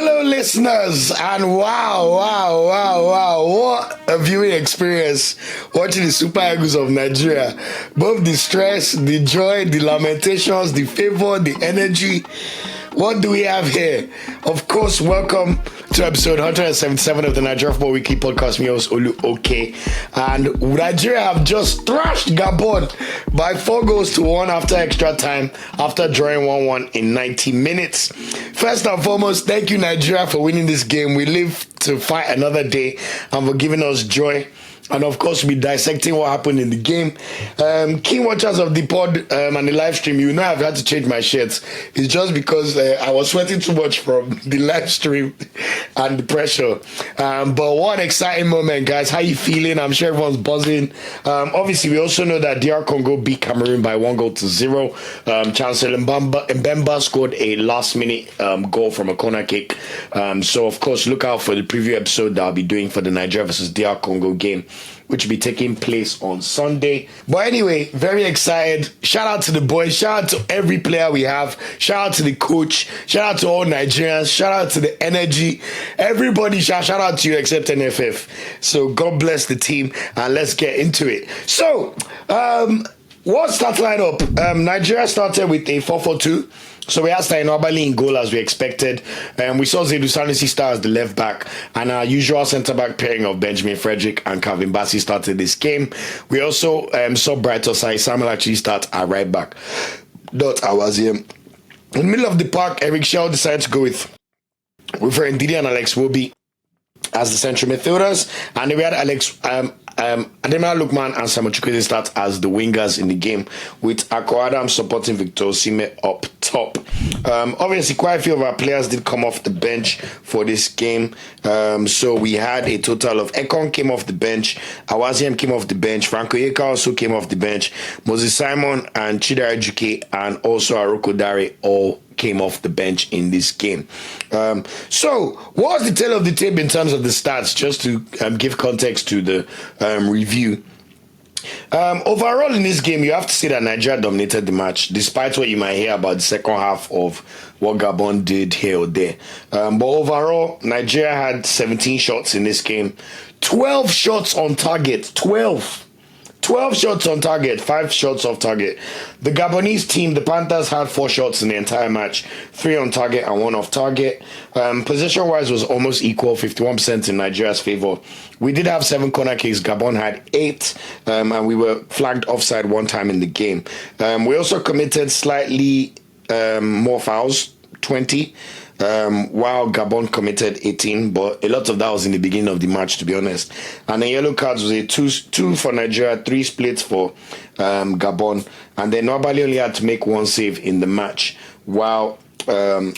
Hello, listeners, and wow, what a viewing experience watching the Super Eagles of Nigeria. Both the stress, the joy, the lamentations, the favor, the energy. What do we have here? Of course, welcome to episode 177 of the Nigeria Football Weekly podcast. Me, host Olu Oke, and Nigeria have just thrashed Gabon by 4-1 after extra time, after drawing 1-1 in 90 minutes. First and foremost, thank you, Nigeria, for winning this game. We live to fight another day and for giving us joy. And of course, we're dissecting what happened in the game. Keen watchers of the pod and the live stream, you know I've had to change my shirts. It's just because I was sweating too much from the live stream and the pressure. But what an exciting moment, guys. How you feeling? I'm sure everyone's buzzing. Obviously, we also know that DR Congo beat Cameroon by 1-0. Chancellor Mbemba scored a last-minute goal from a corner kick. So, of course, look out for the preview episode that I'll be doing for the Nigeria versus DR Congo game, which will be taking place on Sunday. But anyway, very excited. Shout out to the boys. Shout out to every player we have. Shout out to the coach. Shout out to all Nigerians. Shout out to the energy. Everybody, shout out to you except NFF. So God bless the team, and let's get into it. So, what start lineup? Nigeria started with a 4-4-2. So we had Nobali in goal as we expected. We saw Zedu Sanusi start as the left back, and our usual centre back pairing of Benjamin Frederick and Calvin Bassey started this game. We also saw Bright Osai Samuel actually start at right back. Awaziem. In the middle of the park, Eric Shell decided to go with Ndidi and Alex Wobi as the central midfielders, and then we had Ademola Lookman and Samuel Chukwueze start as the wingers in the game, with Akor Adams supporting Victor Osimhen up top. Obviously, quite a few of our players did come off the bench for this game. So we had a total of Ekong came off the bench, Awaziem came off the bench, Franco Yeka also came off the bench, Moses Simon and Chidera Ejuke and also Aroko Dare all came off the bench in this game. So what was the tail of the tape in terms of the stats, just to give context to the review? Overall in this game, you have to say that Nigeria dominated the match, despite what you might hear about the second half of what Gabon did here or there. But overall, Nigeria had 17 shots in this game, 12 shots on target, 12 shots on target, 5 shots off target. The Gabonese team, the Panthers, had 4 shots in the entire match, 3 on target and 1 off target. Position-wise was almost equal, 51% in Nigeria's favour. We did have 7 corner kicks, Gabon had 8, and we were flagged offside 1 time in the game. We also committed slightly more fouls, 20. While Gabon committed 18, but a lot of that was in the beginning of the match, to be honest. And the yellow cards was a 2 for Nigeria, 3 splits for Gabon, and then Nobali only had to make 1 save in the match, while the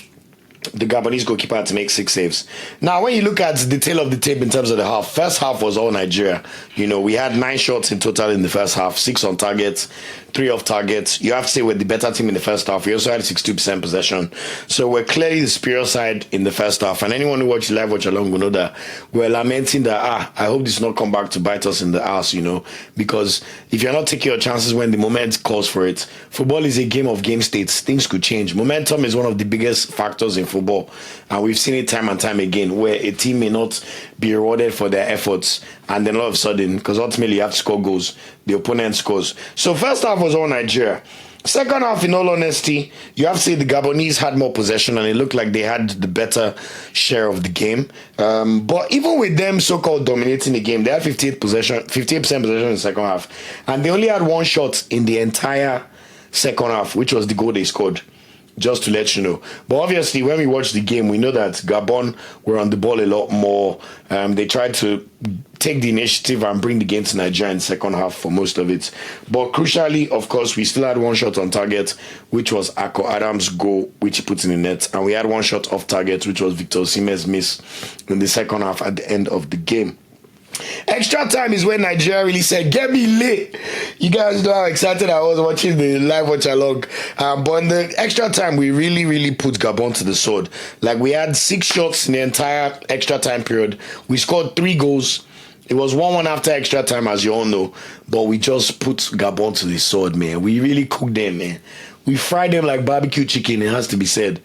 Gabonese goalkeeper had to make 6 saves. Now, when you look at the tail of the tape in terms of the half, first half was all Nigeria. You know, we had 9 shots in total in the first half, 6 on target, 3 off targets. You have to say we're the better team in the first half. We also had 62% possession. So we're clearly the superior side in the first half. And anyone who watched live watch along will know that we're lamenting that, I hope this not come back to bite us in the ass, you know, because if you're not taking your chances when the moment calls for it, football is a game of game states. Things could change. Momentum is one of the biggest factors in football. And we've seen it time and time again, where a team may not be rewarded for their efforts, and then all of a sudden, because ultimately you have to score goals, the opponent scores. So first half was all Nigeria. Second half, in all honesty, you have to say the Gabonese had more possession, and it looked like they had the better share of the game. But even with them so-called dominating the game, they had 58% possession in the second half, and they only had 1 shot in the entire second half, which was the goal they scored. Just to let you know. But obviously, when we watch the game, we know that Gabon were on the ball a lot more. They tried to take the initiative and bring the game to Nigeria in the second half for most of it. But crucially, of course, we still had 1 shot on target, which was Akor Adams' goal, which he put in the net. And we had 1 shot off target, which was Victor Osimhen's miss in the second half at the end of the game. Extra time is when Nigeria really said, get me lit. You guys know how excited I was watching the live watch along. But in the extra time, we really put Gabon to the sword. Like, we had 6 shots in the entire extra time period. We scored 3 goals. It was 1-1 after extra time, as you all know. But we just put Gabon to the sword, man. We really cooked them, man. We fried them like barbecue chicken, it has to be said.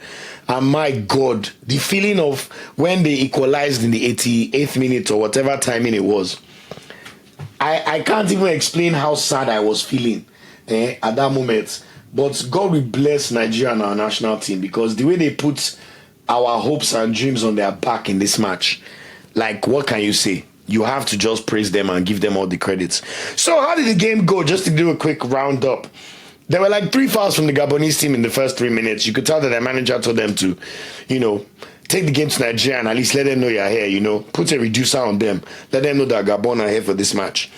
And my God, the feeling of when they equalized in the 88th minute or whatever timing it was, I can't even explain how sad I was feeling at that moment. But God will bless Nigeria and our national team, because the way they put our hopes and dreams on their back in this match, like, what can you say? You have to just praise them and give them all the credits. So how did the game go? Just to do a quick roundup. There were like 3 fouls from the Gabonese team in the first 3 minutes. You could tell that their manager told them to, take the game to Nigeria and at least let them know you're here, put a reducer on them. Let them know that Gabon are here for this match.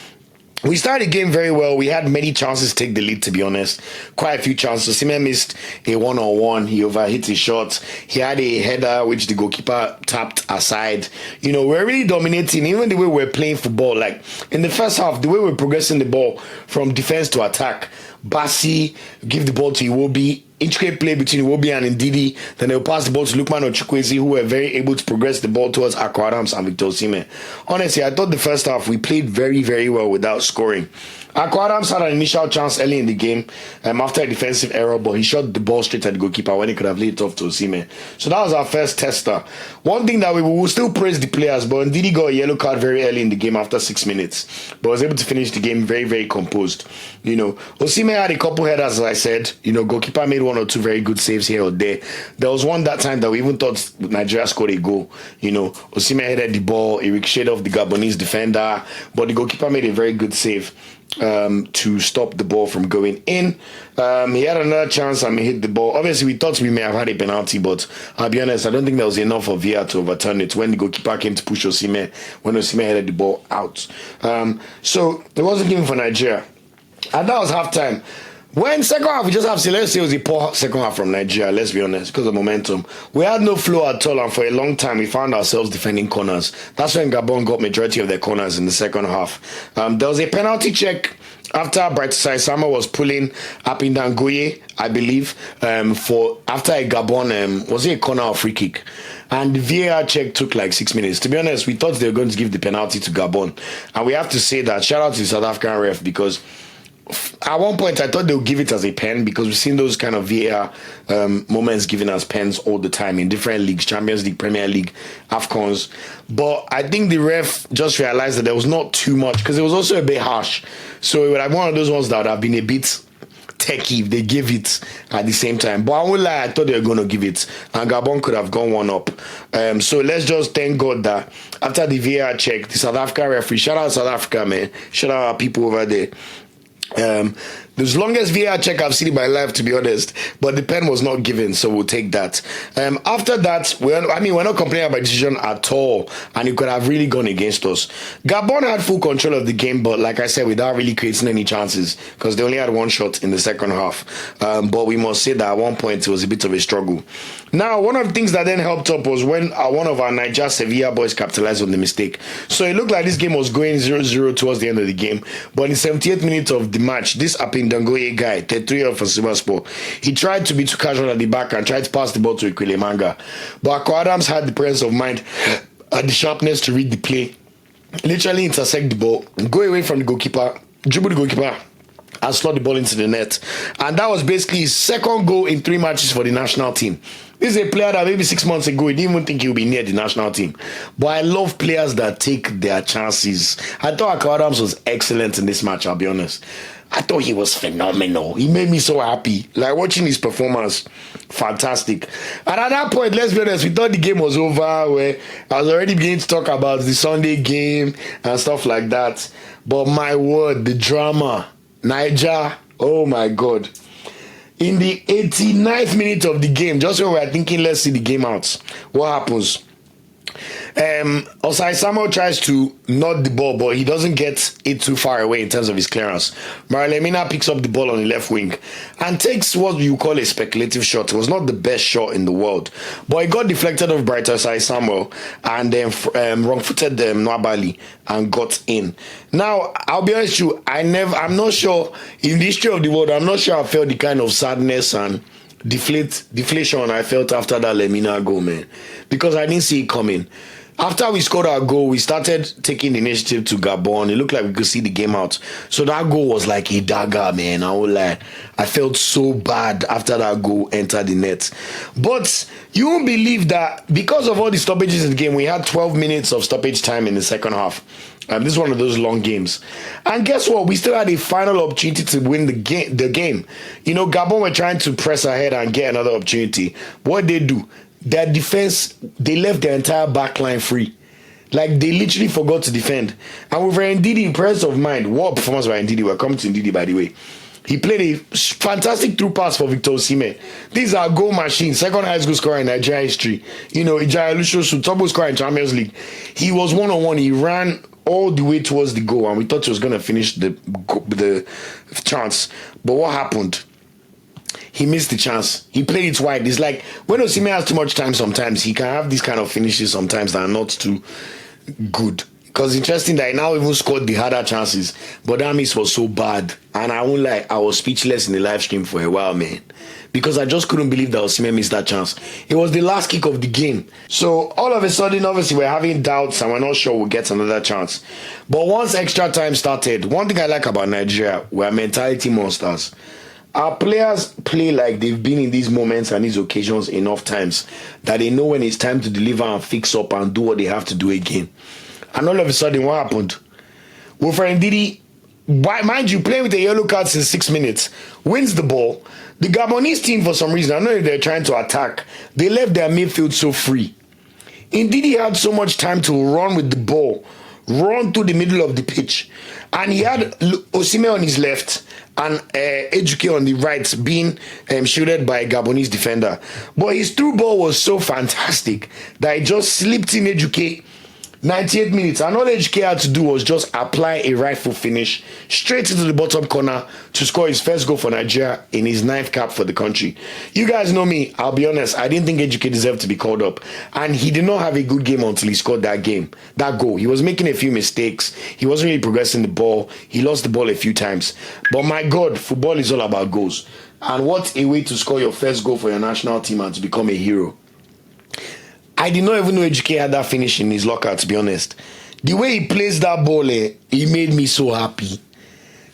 We started the game very well. We had many chances to take the lead, to be honest. Quite a few chances. Osimhen missed a one-on-one. He overhit his shot. He had a header which the goalkeeper tapped aside. We're really dominating. Even the way we're playing football, like in the first half, the way we're progressing the ball from defense to attack. Bassi give the ball to Iwobi. Intricate play between Iwobi and Ndidi. Then they'll pass the ball to Lukman or Chukwueze, who were very able to progress the ball towards Akor Adams and Victor Osimhen. Honestly, I thought the first half we played very, very well without scoring. Akor Adams had an initial chance early in the game after a defensive error, but he shot the ball straight at the goalkeeper when he could have laid it off to Osimhen. So that was our first tester. One thing that we will still praise the players, but Ndidi got a yellow card very early in the game after 6 minutes, but was able to finish the game very, very composed. Osimhen had a couple headers, as I said. Goalkeeper made 1 or 2 very good saves here or there. There was one that time that we even thought Nigeria scored a goal. Osimhen headed the ball, it ricocheted off the Gabonese defender, but the goalkeeper made a very good save to stop the ball from going in. He had another chance and he hit the ball. Obviously, we thought we may have had a penalty, but I'll be honest, I don't think there was enough of VAR to overturn it when the goalkeeper came to push Osimhen, when Osimhen headed the ball out. So it wasn't given for Nigeria. And that was halftime. When second half, we just have to say, let's say it was a poor second half from Nigeria, let's be honest, because of momentum. We had no flow at all, and for a long time, we found ourselves defending corners. That's when Gabon got majority of their corners in the second half. There was a penalty check after Bright Saisama was pulling Apindangoye, I believe, after a Gabon, was it a corner or free kick? And the VAR check took like 6 minutes. To be honest, we thought they were going to give the penalty to Gabon. And we have to say that, shout out to the South African ref, because at one point I thought they would give it as a pen, because we've seen those kind of VAR moments given as pens all the time in different leagues, Champions League, Premier League, AFCONs. But I think the ref just realized that there was not too much, because it was also a bit harsh. So it would have one of those ones that would have been a bit techie if they gave it at the same time. But I won't lie, I thought they were going to give it, and Gabon could have gone one up. So let's just thank God that after the VAR check, the South African referee, shout out South Africa, man, shout out our people over there. The longest VAR check I've seen in my life, to be honest, but the pen was not given, so we'll take that. After that, we're not complaining about the decision at all, and it could have really gone against us. Gabon had full control of the game, but like I said, without really creating any chances, because they only had 1 shot in the second half. But we must say that at one point it was a bit of a struggle. Now, one of the things that then helped up was when one of our Niger Sevilla boys capitalized on the mistake. So it looked like this game was going 0-0 towards the end of the game, but in the 78th minute of the match, this Apindangoye guy, 33 for Sivaspor, he tried to be too casual at the back and tried to pass the ball to Manga. But Akor Adams had the presence of mind and the sharpness to read the play, literally intersect the ball, go away from the goalkeeper, dribble the goalkeeper, and slot the ball into the net. And that was basically his second goal in 3 matches for the national team. This is a player that maybe 6 months ago, he didn't even think he would be near the national team. But I love players that take their chances. I thought Akor Adams was excellent in this match, I'll be honest. I thought he was phenomenal. He made me so happy. Like, watching his performance, fantastic. And at that point, let's be honest, we thought the game was over, where I was already beginning to talk about the Sunday game and stuff like that. But my word, the drama. Niger, oh my God. In the 89th minute of the game, just when we were thinking, let's see the game out, what happens? Osai Samuel tries to nod the ball, but he doesn't get it too far away in terms of his clearance. Mario Lemina picks up the ball on the left wing and takes what you call a speculative shot. It was not the best shot in the world, but it got deflected off Bright Osai Samuel and then wrong-footed Nwabali and got in. Now, I'll be honest with you, I'm not sure, in the history of the world, I'm not sure I felt the kind of sadness and deflation I felt after that Lemina goal, man, because I didn't see it coming. After we scored our goal, we started taking the initiative to Gabon. It looked like we could see the game out. So that goal was like a dagger, man. I won't lie. I felt so bad after that goal entered the net. But you won't believe that because of all the stoppages in the game, we had 12 minutes of stoppage time in the second half. This is one of those long games. And guess what? We still had a final opportunity to win the game. You know, Gabon were trying to press ahead and get another opportunity. What they do? Their defense, they left their entire back line free. Like, they literally forgot to defend. And with Ndidi in presence of mind, what performance by Ndidi? We're coming to Ndidi, by the way. He played a fantastic through pass for Victor Osimhen. These are goal machines. Second highest goal scorer in Nigeria history. You know, Ijaya Lushosu, top goal scorer in Champions League. He was one-on-one. He ran all the way towards the goal, and we thought he was going to finish the chance. But what happened? He missed the chance. He played it wide. It's like when Osimhen has too much time sometimes, he can have these kind of finishes sometimes that are not too good. Because interesting that he now even scored the harder chances. But that miss was so bad. And I won't lie, I was speechless in the live stream for a while, man. Because I just couldn't believe that Osimhen missed that chance. It was the last kick of the game. So all of a sudden, obviously, we're having doubts and we're not sure we'll get another chance. But once extra time started, one thing I like about Nigeria, we're mentality monsters. Our players play like they've been in these moments and these occasions enough times that they know when it's time to deliver and fix up and do what they have to do again. And all of a sudden, what happened? Wilfred Ndidi, mind you, playing with a yellow card since 6 minutes, wins the ball. The Gabonese team, for some reason, I don't know if they're trying to attack, they left their midfield so free. Ndidi had so much time to run with the ball, run through the middle of the pitch. And he had Osimhen on his left and Ejuke on the right being shielded by a Gabonese defender. But his through ball was so fantastic that he just slipped in Ejuke 98 minutes. And all Ejuke had to do was just apply a right foot finish straight into the bottom corner to score his first goal for Nigeria in his 9th cap for the country. You guys know me, I'll be honest, I didn't think Ejuke deserved to be called up. And he did not have a good game until he scored that goal. He was making a few mistakes. He wasn't really progressing the ball. He lost the ball a few times. But my God, football is all about goals. And what a way to score your first goal for your national team and to become a hero. I did not even know Ejuke had that finish in his locker, to be honest. The way he placed that ball, he made me so happy.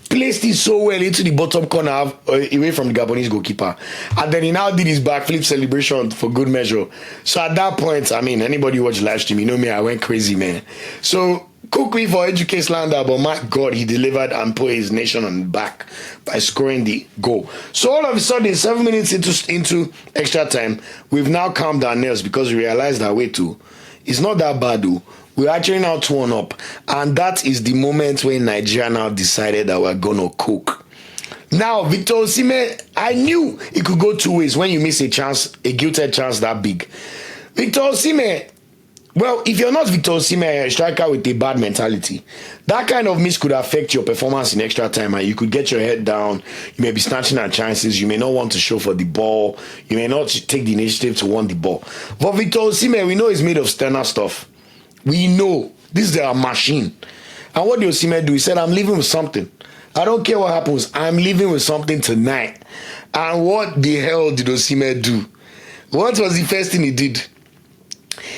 Placed it so well into the bottom corner, away from the Gabonese goalkeeper. And then he now did his backflip celebration for good measure. So at that point, I mean, anybody watch live stream, you know me, I went crazy, man. So, cook me for Ejuke slander, but my God, he delivered and put his nation on the back by scoring the goal. So all of a sudden, 7 minutes into extra time, we've now calmed our nerves because we realized that way too. It's not that bad though. We're actually now 2-1 up. And that is the moment when Nigeria now decided that we're gonna cook. Now, Victor Osimhen, I knew it could go two ways when you miss a chance, a guilted chance that big. Victor Osimhen, well, if you're not Victor Osimhen, a striker with a bad mentality, that kind of miss could affect your performance in extra time and you could get your head down. You may be snatching at chances. You may not want to show for the ball. You may not take the initiative to win the ball. But Victor Osimhen, we know he's made of sterner stuff. We know this is a machine. And what did Osimhen do? He said, I'm leaving with something. I don't care what happens. I'm leaving with something tonight. And what the hell did Osimhen do? What was the first thing he did?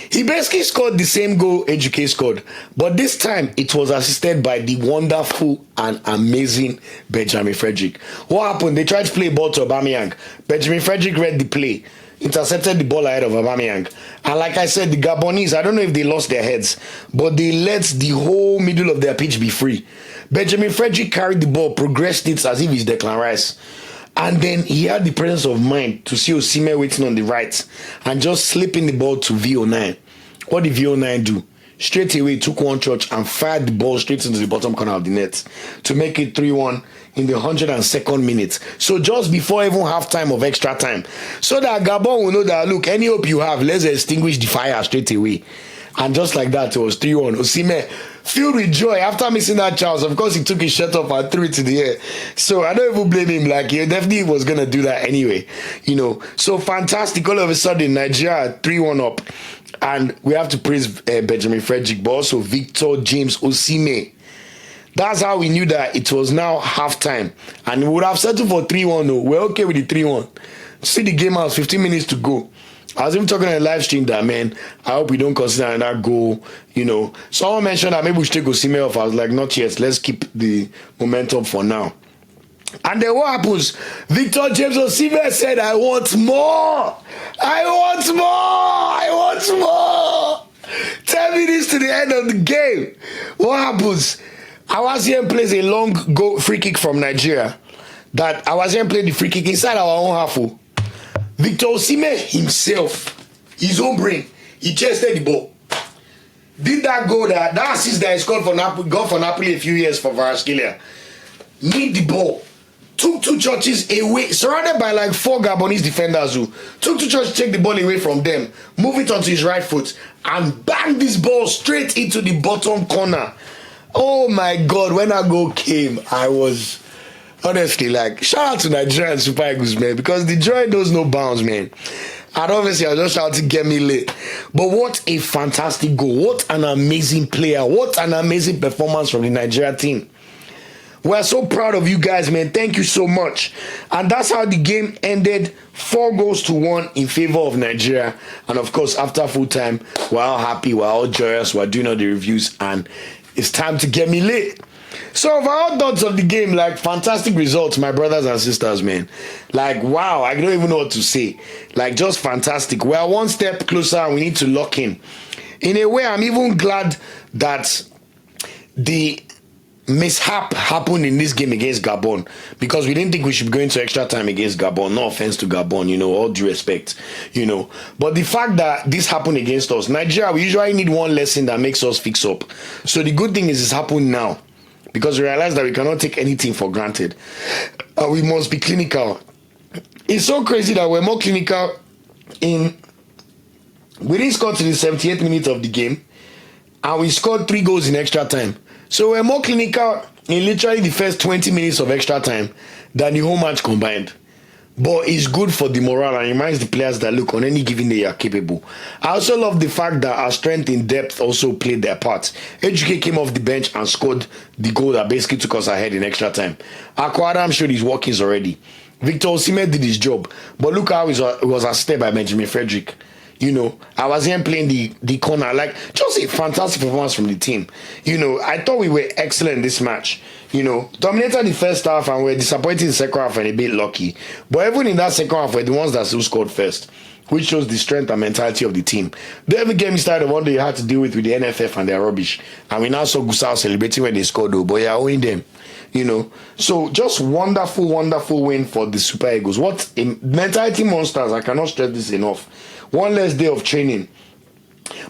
He basically scored the same goal Ejuke scored, but this time it was assisted by the wonderful and amazing Benjamin Frederick. What happened? They tried to play ball to Aubameyang. Benjamin Frederick read the play, intercepted the ball ahead of Aubameyang. And like I said, the Gabonese, I don't know if they lost their heads, but they let the whole middle of their pitch be free. Benjamin Frederick carried the ball, progressed it as if he's Declan Rice. And then he had the presence of mind to see Osimhen waiting on the right and just slipping the ball to VO9. What did VO9 do? Straight away took one touch and fired the ball straight into the bottom corner of the net to make it 3-1 in the 102nd minute. So just before even half-time of extra time. So that Gabon will know that, look, any hope you have, let's extinguish the fire straight away. And just like that, it was 3-1. Osimhen, filled with joy after missing that chance. Of course, he took his shirt off and threw it to the air. So I don't even blame him. Like, he definitely was going to do that anyway. You know, so fantastic. All of a sudden, Nigeria 3-1 up. And we have to praise Benjamin Frederick, but also Victor James Osimhen. That's how we knew that it was now halftime. And we would have settled for 3-1. No, we're okay with the 3-1. See the game out, 15 minutes to go. I was even talking on a live stream that, man, I hope we don't consider that goal. You know, someone mentioned that maybe we should take Osimhen off. I was like, not yet. Let's keep the momentum for now. And then what happens? Victor James Osimhen said, I want more. I want more. I want more. 10 minutes to the end of the game. What happens? Awasien plays a long goal free kick from Nigeria. That Awasien played the free kick inside our own half. Victor Osimhen himself, his own brain, he chested the ball. Did that goal, that assist that he scored for Napoli, got for Napoli a few years for Varaskelia. Need the ball. Took two churches away, surrounded by like 4 Gabonese defenders who took two churches, take the ball away from them, move it onto his right foot, and bang this ball straight into the bottom corner. Oh my God, when that goal came, I was honestly like, shout out to Nigeria and Super Eagles, man, because the joy knows no bounds, man. And obviously, I was just shouting, get me lit. But what a fantastic goal. What an amazing player. What an amazing performance from the Nigeria team. We're so proud of you guys, man. Thank you so much. And that's how the game ended. 4-1 in favor of Nigeria. And of course, after full time, we're all happy, we're all joyous, we're doing all the reviews, and it's time to get me lit. So overall thoughts of the game, like fantastic results, my brothers and sisters, man. Like, wow, I don't even know what to say. Like, just fantastic. We're one step closer and we need to lock in. In a way, I'm even glad that the mishap happened in this game against Gabon, because we didn't think we should be going to extra time against Gabon. No offense to Gabon, you know, all due respect, you know. But the fact that this happened against us, Nigeria, we usually need one lesson that makes us fix up. So the good thing is it's happened now, because we realize that we cannot take anything for granted. We must be clinical. It's so crazy that we're more clinical we didn't score to the 78th minute of the game, and we scored 3 goals in extra time. So we're more clinical in literally the first 20 minutes of extra time than the whole match combined. But it's good for the morale and reminds the players that, look, on any given day, you're capable. I also love the fact that our strength in depth also played their part. Ejuke came off the bench and scored the goal that basically took us ahead in extra time. Akor Adams showed his workings already. Victor Osimhen did his job. But look how it was assisted by Benjamin Frederick. You know, I was here playing the corner. Like, just a fantastic performance from the team. You know, I thought we were excellent this match. You know, dominated the first half and were disappointed in the second half and a bit lucky. But even in that second half, we're the ones that still scored first, which shows the strength and mentality of the team. The every game started, one day you had to deal with the NFF and their rubbish. And we now saw Gusau celebrating when they scored, though, but you're owing them. You know, so just wonderful, wonderful win for the Super Eagles. What a mentality monsters. I cannot stress this enough. One less day of training.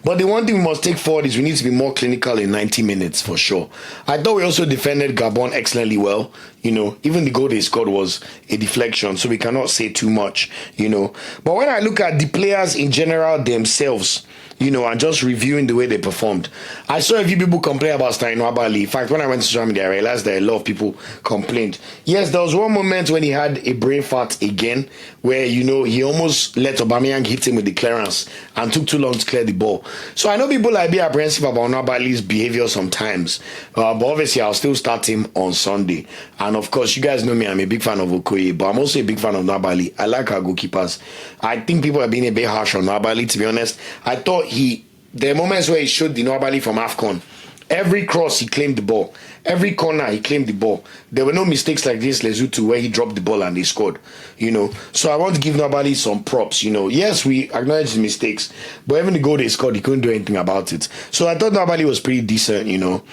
But the one thing we must take forward is we need to be more clinical in 90 minutes for sure. I thought we also defended Gabon excellently well. You know, even the goal they scored was a deflection, so we cannot say too much, you know. But when I look at the players in general themselves, you know, and just reviewing the way they performed, I saw a few people complain about Stein Wabali. In fact, when I went to social media, I realized that a lot of people complained. Yes, there was one moment when he had a brain fart again, where, you know, he almost let Aubameyang hit him with the clearance and took too long to clear the ball. So I know people are a bit apprehensive about Wabali's behavior sometimes, but obviously I'll still start him on Sunday. And of course, you guys know me, I'm a big fan of Okoye, but I'm also a big fan of Nwabali. I like our goalkeepers. I think people are being a bit harsh on Nwabali, to be honest. I thought there are moments where he showed the Nwabali from AFCON. Every cross, he claimed the ball. Every corner, he claimed the ball. There were no mistakes like this, Lesotho, where he dropped the ball and they scored. You know, so I want to give Nwabali some props. You know, yes, we acknowledge the mistakes, but even the goal they scored, he couldn't do anything about it. So I thought Nwabali was pretty decent. You know,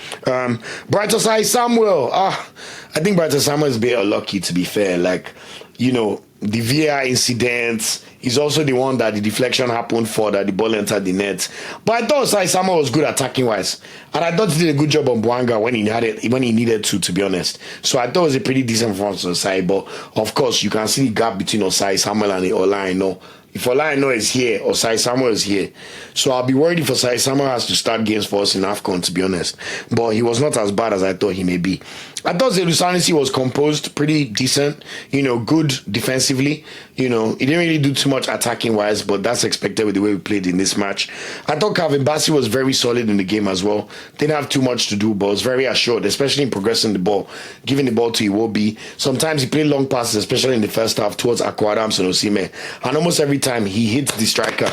Brighter side Samuel. I think Brighter Samuel is a bit unlucky, to be fair. Like, you know, the VAR incident is also the one that the deflection happened for, that the ball entered the net. But I thought Sai Sama was good attacking wise, and I thought he did a good job on Bwanga when he needed to be honest. So I thought it was a pretty decent performance on Osai. But of course, you can see the gap between Osai Samuel and Olaino. If Olaino is here, Osai Samuel is here. So I'll be worried if Osai Samuel has to start games for us in AFCON, to be honest. But he was not as bad as I thought he may be. I thought Zelusanisi was composed, pretty decent, good defensively. He didn't really do too much attacking wise, but that's expected with the way we played in this match. I thought Calvin Bassey was very solid in the game as well. Didn't have too much to do, but was very assured, especially in progressing the ball, giving the ball to Iwobi. Sometimes he played long passes, especially in the first half, towards Akor Adams and Osimhen. And almost every time he hit the striker,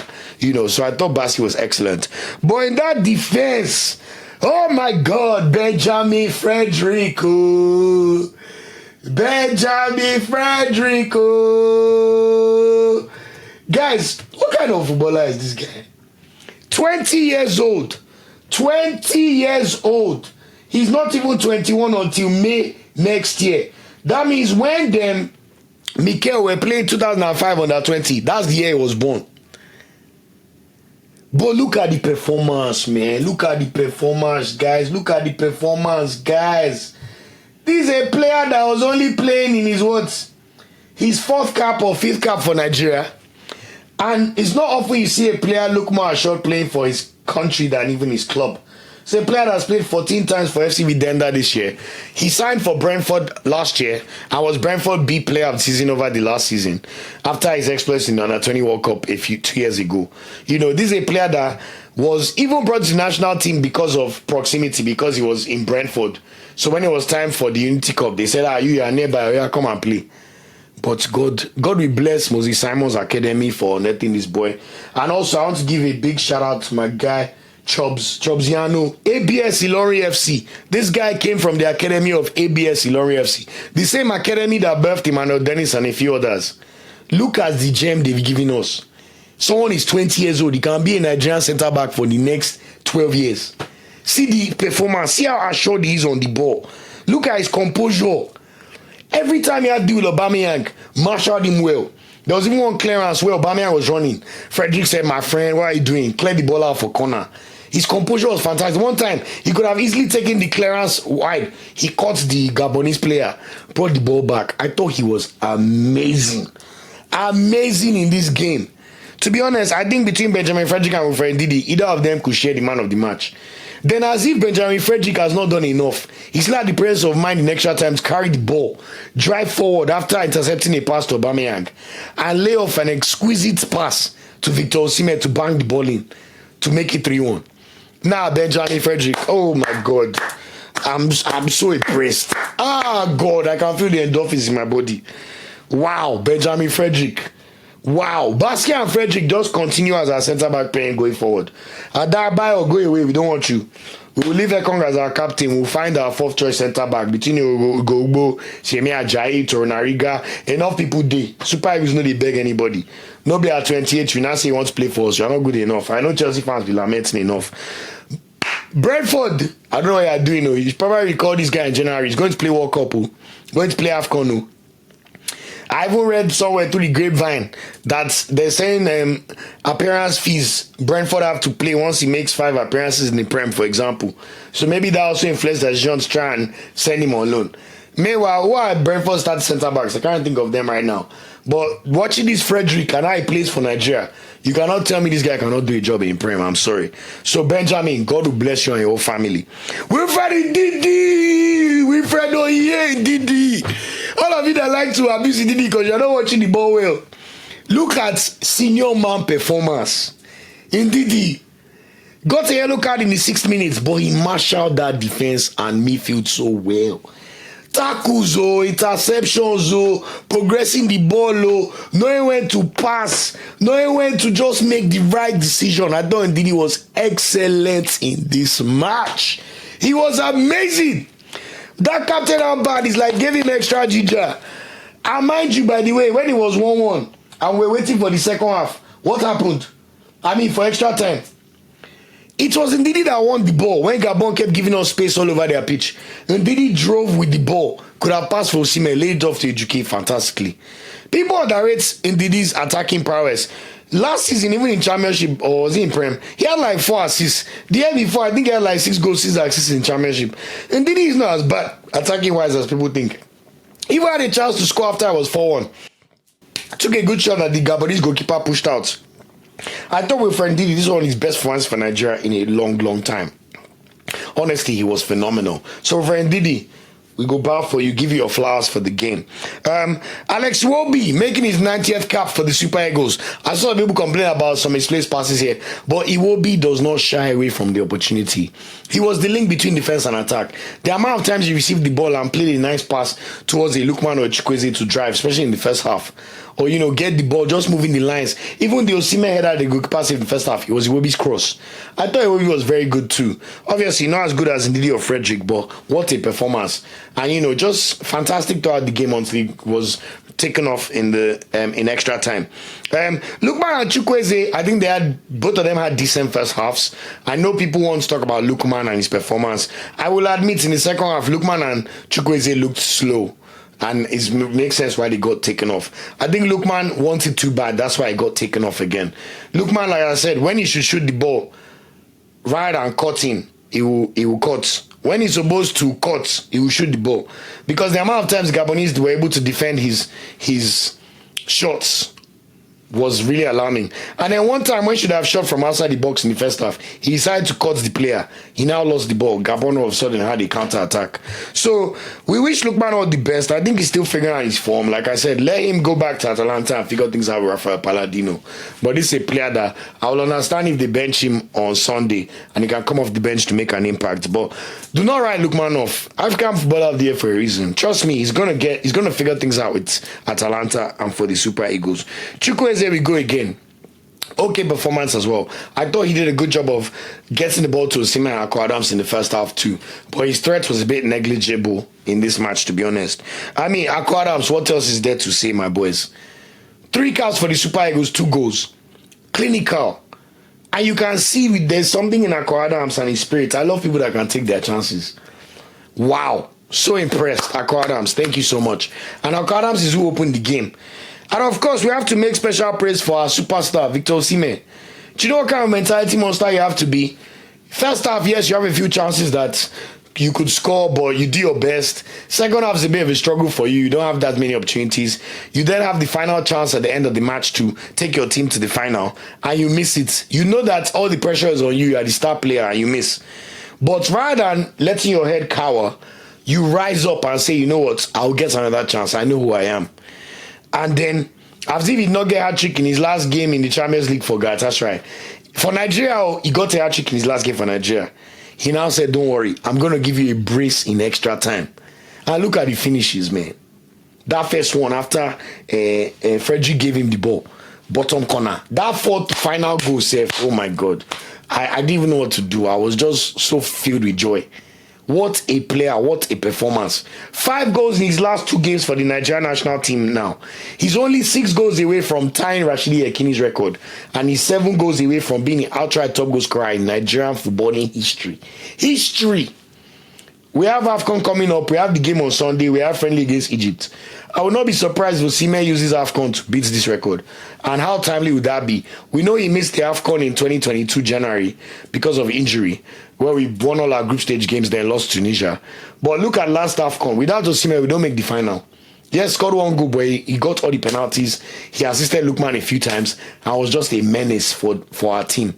So I thought Bassey was excellent. But in that defense, oh my God, Benjamin Frederico. Guys, what kind of footballer is this guy? 20 years old. 20 years old. He's not even 21 until May next year. That means when them Mikel were playing 2005 under 20, that's the year he was born. But look at the performance, man. Look at the performance, guys. Look at the performance, guys. This is a player that was only playing in his fourth cap or fifth cap for Nigeria. And it's not often you see a player look more assured playing for his country than even his club. It's a player that's played 14 times for FC Videnda this year. He signed for Brentford last year and was Brentford B player of the season over the last season after his exploits in the Under-20 World Cup 2 years ago. This is a player that was even brought to the national team because of proximity, because he was in Brentford. So when it was time for the Unity Cup, they said, you are nearby, come and play. But God will bless Moses Simon's Academy for letting this boy. And also, I want to give a big shout out to my guy, Chobziano, ABS Ilorin FC. This guy came from the academy of ABS Ilorin FC. The same academy that birthed Emmanuel Dennis and a few others. Look at the gem they've given us. Someone is 20 years old. He can be a Nigerian centre-back for the next 12 years. See the performance. See how assured he is on the ball. Look at his composure. Every time he had to deal with Aubameyang, marshaled him well. There was even one clearance where Aubameyang was running. Frederick said, my friend, what are you doing? Clear the ball out for corner. His composure was fantastic. One time, he could have easily taken the clearance wide. He caught the Gabonese player, brought the ball back. I thought he was amazing. Amazing in this game. To be honest, I think between Benjamin Frederick and Wilfred Ndidi, either of them could share the man of the match. Then as if Benjamin Frederick has not done enough, he still had the presence of mind in extra times, carry the ball, drive forward after intercepting a pass to Aubameyang, and lay off an exquisite pass to Victor Osimhen to bang the ball in to make it 3-1. Now Benjamin Frederick, oh my God, I'm so impressed. Ah God, I can feel the endorphins in my body. Wow, Benjamin Frederick. Wow, Basquiat and Frederick just continue as our centre-back playing going forward. Adabayo, go away, we don't want you. We will leave Ekong as our captain. We'll find our fourth choice centre-back between Ugbo, Shemi Ajayi, Torunariga. Enough people dey. Super Eagles no dey beg anybody. Nobody at 28, you now say you want to play for us. You're not good enough. I know Chelsea fans be lamenting enough. Brentford, I don't know what you're doing. You probably recall this guy in January. He's going to play World Cup. Going to play AFCON. I even read somewhere through the grapevine that they're saying appearance fees Brentford have to pay once he makes 5 appearances in the Prem, for example. So maybe that also influenced the decision to try and send him on loan. Meanwhile, who are Brentford start centre-backs? I can't think of them right now. But watching this Frederick and how he plays for Nigeria, you cannot tell me this guy cannot do a job in Prem. I'm sorry. So Benjamin, God will bless you and your whole family. Wilfred Ndidi! Wilfred Ndidi! All of you that like to abuse Ndidi because you're not watching the ball well. Look at senior man performance. Ndidi got a yellow card in the 6th minutes, but he marshaled that defense and midfield so well. Tackles, interceptions, progressing the ball, knowing when to pass, knowing when to just make the right decision. I thought Ndidi was excellent in this match. He was amazing. That captain armband is like gave him extra ginger. And mind you, by the way, when it was 1-1 and we're waiting for the second half, what happened? I mean, for extra time. It was Ndidi that won the ball when Gabon kept giving us space all over their pitch. Ndidi drove with the ball, could have passed for Osimhen, laid it off to Ejuke fantastically. People underrate Ndidi's attacking prowess. Last season, even in championship, or was he in Prem, he had like 4 assists. The year before, I think he had like 6 goals, 6 assists in championship. Ndidi is not as bad attacking-wise as people think. He even had a chance to score after I was 4-1. Took a good shot that the Gabonese goalkeeper pushed out. I thought Wilfred Ndidi, this is one of his best performances for Nigeria in a long, long time. Honestly, he was phenomenal. So Wilfred Ndidi, We go bow for you, give you your flowers for the game. Alex Iwobi making his 90th cap for the Super Eagles. I saw people complain about some misplaced passes here, but Iwobi does not shy away from the opportunity. He was the link between defense and attack. The amount of times he received the ball and played a nice pass towards a Lukman or a Chukwueze to drive, especially in the first half, or get the ball, just moving the lines. Even the Osimhen header they could pass in the first half, it was Iwobi's cross. I thought Iwobi was very good too. Obviously not as good as Ndidi or Frederick, but what a performance. And just fantastic throughout the game until he was taken off in the in extra time. Lukman and Chukwueze, I think both of them had decent first halves. I know people want to talk about Lukman and his performance. I will admit in the second half, Lukman and Chukwueze looked slow. And it makes sense why they got taken off. I think Lukman wanted too bad. That's why he got taken off again. Lukman, like I said, when he should shoot the ball right and cut in, he will cut. When he's supposed to cut, he will shoot the ball. Because the amount of times Gabonese were able to defend his shots was really alarming. And then one time when he should have shot from outside the box in the first half, he decided to cut the player. He now lost the ball. Gabon all of a sudden had a counter-attack. So we wish Lukman all the best. I think he's still figuring out his form. Like I said, let him go back to Atalanta and figure things out with Rafael Palladino. But this is a player that I will understand if they bench him on Sunday and he can come off the bench to make an impact. But do not write Lukman off. African footballer of the year for a reason. Trust me, he's gonna figure things out with Atalanta and for the Super Eagles. Chukwueze, we go again. Okay performance as well. I thought he did a good job of getting the ball to Osimhen and Akor Adams in the first half too. But his threat was a bit negligible in this match, to be honest. I mean, Akor Adams, what else is there to say, my boys? 3 caps for the Super Eagles, 2 goals. Clinical. And you can see there's something in Akor Adams and his spirit. I love people that can take their chances. Wow. So impressed. Akor Adams, thank you so much. And Akor Adams is who opened the game. And of course, we have to make special praise for our superstar, Victor Osimhen. Do you know what kind of mentality monster you have to be? First half, yes, you have a few chances that you could score, but you do your best. Second half is a bit of a struggle for you. You don't have that many opportunities. You then have the final chance at the end of the match to take your team to the final, and you miss it. You know that all the pressure is on you. You are the star player, and you miss. But rather than letting your head cower, you rise up and say, you know what, I'll get another chance. I know who I am. And then, as if he did not get a hat-trick in his last game in the Champions League for Galatasaray. For Nigeria, he got a hat-trick in his last game for Nigeria. He now said, don't worry, I'm going to give you a brace in extra time. And look at the finishes, man. That first one after Frederick gave him the ball, bottom corner. That fourth final goal, safe. Oh my God. I didn't even know what to do. I was just so filled with joy. What a player, what a performance. 5 goals in his last 2 games for the Nigerian national team now. He's only 6 goals away from tying Rashidi Yekini's record. And he's 7 goals away from being the outright top goal scorer in Nigerian footballing history. History! We have AFCON coming up. We have the game on Sunday. We have friendly against Egypt. I would not be surprised if Osimhen uses AFCON to beat this record. And how timely would that be? We know he missed the AFCON in 2022 January because of injury, where we won all our group stage games, then lost to Tunisia. But look at last AFCON. Without Osimhen, we don't make the final. Yes, scored 1 goal, but he got all the penalties. He assisted Lukman a few times and was just a menace for our team.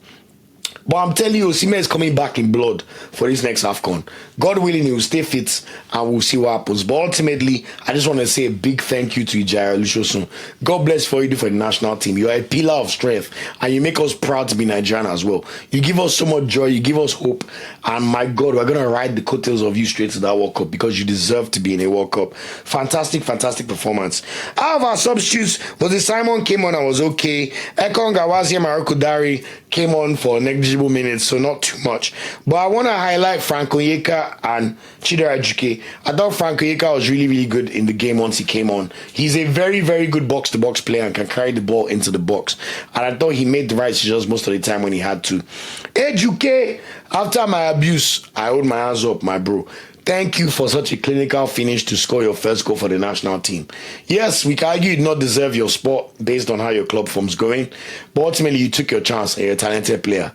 But I'm telling you, Osimhen is coming back in blood for this next AFCON. God willing, he will stay fit and we'll see what happens. But ultimately, I just want to say a big thank you to Ijaya Olusosun. God bless for you do for the national team. You are a pillar of strength and you make us proud to be Nigerian as well. You give us so much joy, you give us hope. And my God, we're going to ride the coattails of you straight to that World Cup because you deserve to be in a World Cup. Fantastic, fantastic performance. Out of our substitutes, Simon came on and was okay. Ekong Awazie Marokudari came on for negligible minutes, so not too much. But I want to highlight Franco Yeka and Chidera Ejuke. I thought Franco Yeka was really, really good in the game once he came on. He's a very, very good box-to-box player and can carry the ball into the box. And I thought he made the right decisions most of the time when he had to. Ejuke, after my abuse, I hold my hands up, my bro. Thank you for such a clinical finish to score your first goal for the national team. Yes, we can argue you did not deserve your spot based on how your club form's going, but ultimately you took your chance and you're a talented player.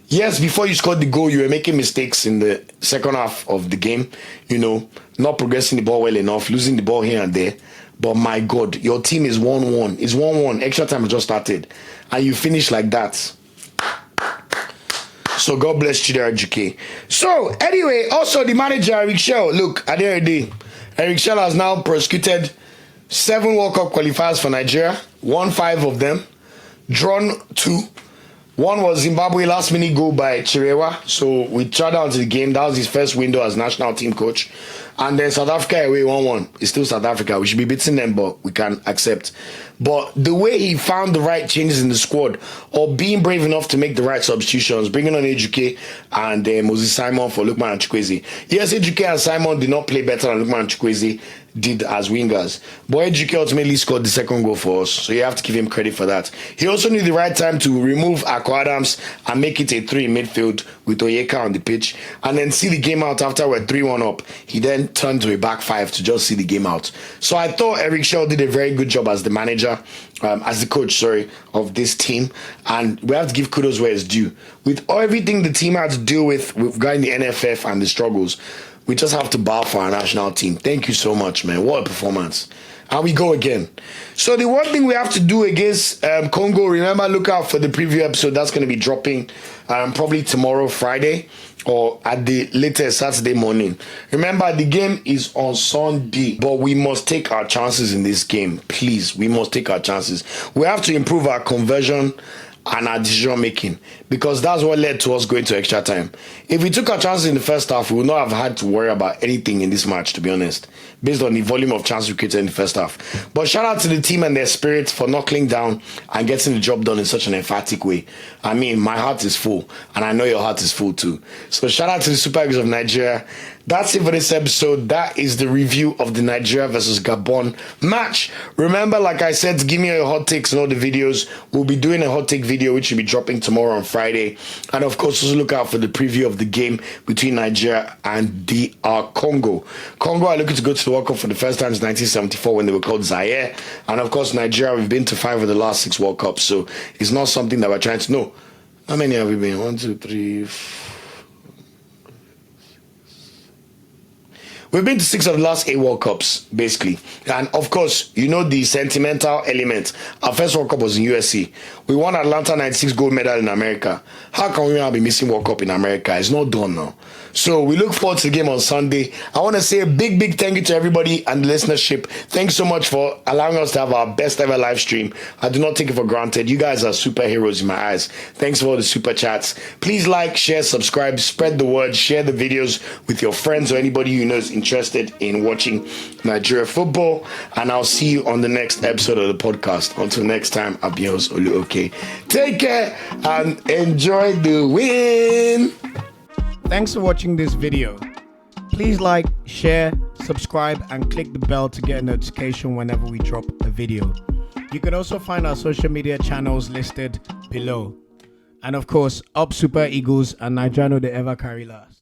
Yes, before you scored the goal, you were making mistakes in the second half of the game, not progressing the ball well enough, losing the ball here and there. But my God, your team is 1-1. It's 1-1. Extra time just started. And you finish like that. So God bless Chidera Ejuke. So anyway, also the manager, Rick Shell, look, at the end of the day, Eric Shell has now prosecuted 7 World Cup qualifiers for Nigeria, won 5 of them, drawn 2. One was Zimbabwe last minute goal by Chirewa. So we tried out the game. That was his first window as national team coach. And then South Africa away 1-1. It's still South Africa. We should be beating them, but we can accept. But the way he found the right changes in the squad, or being brave enough to make the right substitutions, bringing on Ejuke and Moses Simon for Lookman and Chukwueze. Yes, Ejuke and Simon did not play better than Lookman and Chukwueze did as wingers. But Ejuke ultimately scored the second goal for us, so you have to give him credit for that. He also knew the right time to remove Akor Adams and make it a 3 in midfield with Oyeka on the pitch, and then see the game out after we're 3-1 up. He then turned to a back 5 to just see the game out. So I thought Eric Shell did a very good job as the manager, as the coach, of this team, and we have to give kudos where it's due. With everything the team had to deal with regarding the NFF and the struggles, we just have to bow for our national team. Thank you so much, man. What a performance. And we go again. So the one thing we have to do against Congo, remember, look out for the preview episode. That's going to be dropping probably tomorrow, Friday, or at the latest Saturday morning. Remember, the game is on Sunday, but we must take our chances in this game. Please, we must take our chances. We have to improve our conversion and our decision making, because that's what led to us going to extra time. If we took our chances in the first half, we would not have had to worry about anything in this match, to be honest, based on the volume of chances we created in the first half. But shout out to the team and their spirit for knuckling down and getting the job done in such an emphatic way. I mean, my heart is full, and I know your heart is full too. So shout out to the Super Eagles of Nigeria. That's it for this episode. That is the review of the Nigeria versus Gabon match. Remember, like I said, give me your hot takes and all the videos. We'll be doing a hot take video, which will be dropping tomorrow on Friday. And of course, also look out for the preview of the game between Nigeria and DR Congo. Congo are looking to go to the World Cup for the first time since 1974 when they were called Zaire. And of course, Nigeria, we've been to 5 of the last 6 World Cups. So it's not something that we're trying to know. How many have we been? 1, 2, 3, 4. We've been to 6 of the last 8 World Cups, basically. And of course, you know the sentimental element. Our first World Cup was in USC. We won Atlanta 96 gold medal in America. How can we now be missing World Cup in America? It's not done now. So we look forward to the game on Sunday. I want to say a big, big thank you to everybody and the listenership. Thanks so much for allowing us to have our best ever live stream. I do not take it for granted. You guys are superheroes in my eyes. Thanks for all the super chats. Please like, share, subscribe, spread the word, share the videos with your friends or anybody you know is interested in watching Nigeria football. And I'll see you on the next episode of the podcast. Until next time, I'll be yours, Olu. Take care and enjoy the win. Thanks for watching this video. Please like, share, subscribe, and click the bell to get a notification whenever we drop a video. You can also find our social media channels listed below. And of course, up Super Eagles and Nigeria, they ever carry last.